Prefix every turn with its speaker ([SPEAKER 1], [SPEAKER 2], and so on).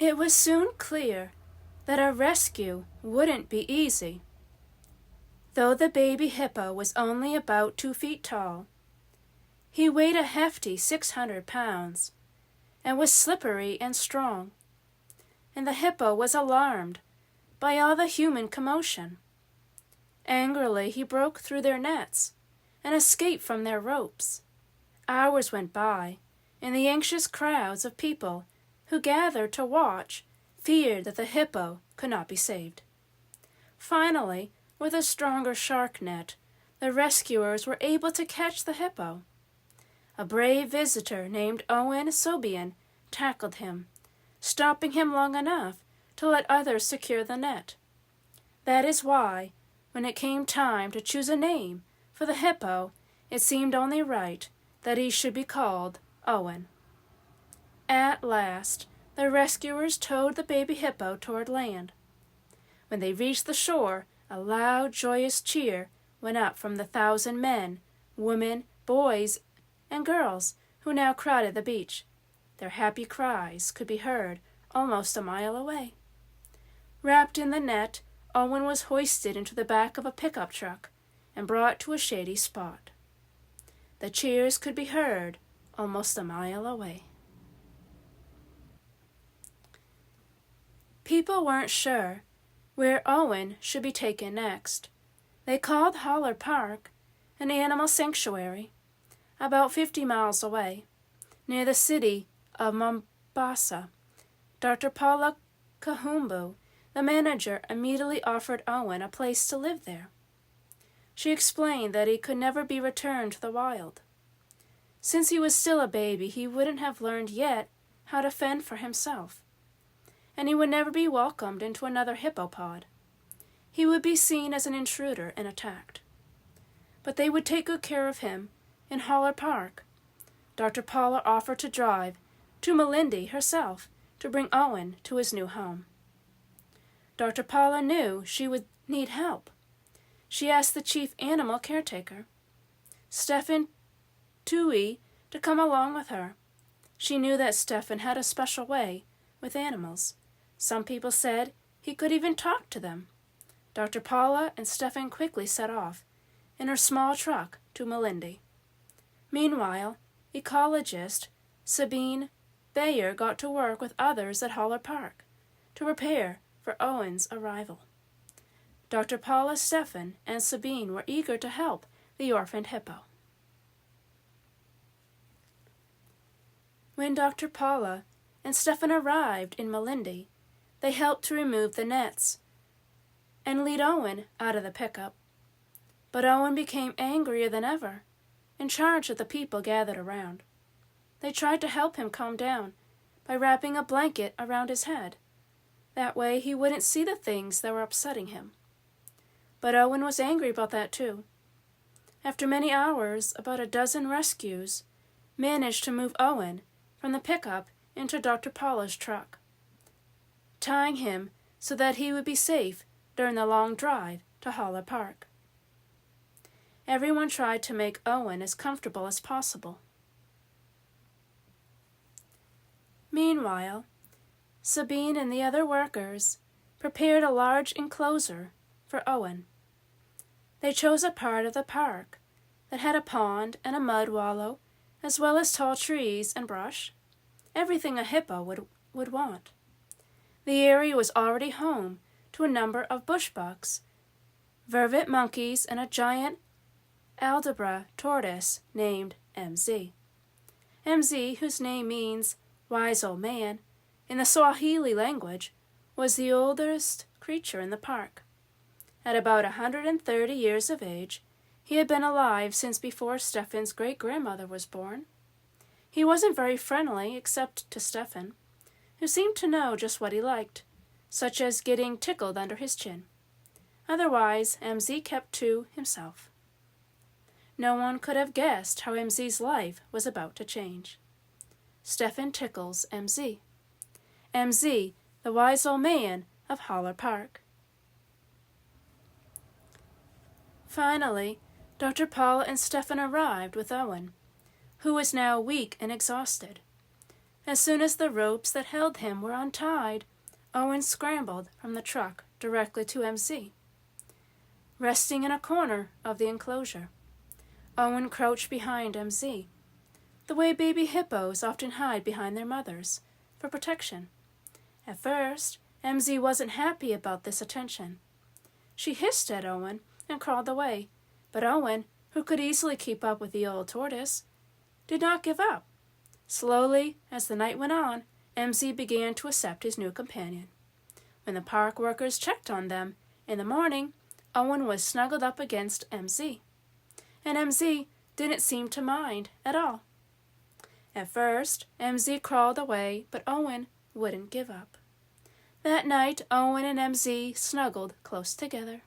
[SPEAKER 1] It was soon clear that a rescue wouldn't be easy. Though the baby hippo was only about 2 feet tall, he weighed a hefty 600 pounds and was slippery and strong, and the hippo was alarmed by all the human commotion. Angrily he broke through their nets and escaped from their ropes. Hours went by, and the anxious crowds of people who gathered to watch feared that the hippo could not be saved. Finally, with a stronger shark net, the rescuers were able to catch the hippo. A brave visitor named Owen tackled him, stopping him long enough to let others secure the net. That is why, when it came time to choose a name for the hippo, it seemed only right that he should be called Owen. At last, the rescuers towed the baby hippo toward land. When they reached the shore, a loud, joyous cheer went up from the 1,000 men, women, boys, and girls who now crowded the beach. Their happy cries could be heard almost a mile away. Wrapped in the net, Owen was hoisted into the back of a pickup truck and brought to a shady spot. The cheers could be heard almost a mile away. People weren't sure where Owen should be taken next. They called Holler Park an animal sanctuary, about 50 miles away, near the city of Mombasa. Dr. Paula Kahumbu, the manager, immediately offered Owen a place to live there. She explained that he could never be returned to the wild. Since he was still a baby, he wouldn't have learned yet how to fend for himself, and he would never be welcomed into another hippopod. He would be seen as an intruder and attacked. But they would take good care of him in Holler Park. Dr. Paula offered to drive to Malindi herself to bring Owen to his new home. Dr. Paula knew she would need help. She asked the chief animal caretaker, Stefan Tui, to come along with her. She knew that Stefan had a special way with animals. Some people said he could even talk to them. Dr. Paula and Stefan quickly set off in her small truck to Malindi. Meanwhile, ecologist Sabine Bayer got to work with others at Holler Park to prepare for Owen's arrival. Dr. Paula, Stefan, and Sabine were eager to help the orphaned hippo. When Dr. Paula and Stefan arrived in Malindi, they helped to remove the nets and lead Owen out of the pickup. But Owen became angrier than ever and charged at the people gathered around. They tried to help him calm down by wrapping a blanket around his head. That way he wouldn't see the things that were upsetting him. But Owen was angry about that too. After many hours, about a dozen rescues managed to move Owen from the pickup into Dr. Paula's truck, tying him so that he would be safe during the long drive to Holler Park. Everyone tried to make Owen as comfortable as possible. Meanwhile, Sabine and the other workers prepared a large enclosure for Owen. They chose a part of the park that had a pond and a mud wallow, as well as tall trees and brush, everything a hippo would want. The area was already home to a number of bushbucks, vervet monkeys, and a giant Aldabra tortoise named Mzee. Mzee, whose name means wise old man in the Swahili language, was the oldest creature in the park. At about 130 years of age, he had been alive since before Stefan's great-grandmother was born. He wasn't very friendly except to Stefan, who seemed to know just what he liked, such as getting tickled under his chin. Otherwise, Mzee kept to himself. No one could have guessed how Mzee's life was about to change. Stefan tickles Mzee. Mzee, the wise old man of Holler Park. Finally, Dr. Paula and Stefan arrived with Owen, who was now weak and exhausted. As soon as the ropes that held him were untied, Owen scrambled from the truck directly to Mzee. Resting in a corner of the enclosure, Owen crouched behind Mzee, the way baby hippos often hide behind their mothers, for protection. At first, Mzee wasn't happy about this attention. She hissed at Owen and crawled away, but Owen, who could easily keep up with the old tortoise, did not give up. Slowly, as the night went on, Mzee began to accept his new companion. When the park workers checked on them in the morning, Owen was snuggled up against Mzee, and Mzee didn't seem to mind at all. At first, Mzee crawled away, but Owen wouldn't give up. That night, Owen and Mzee snuggled close together.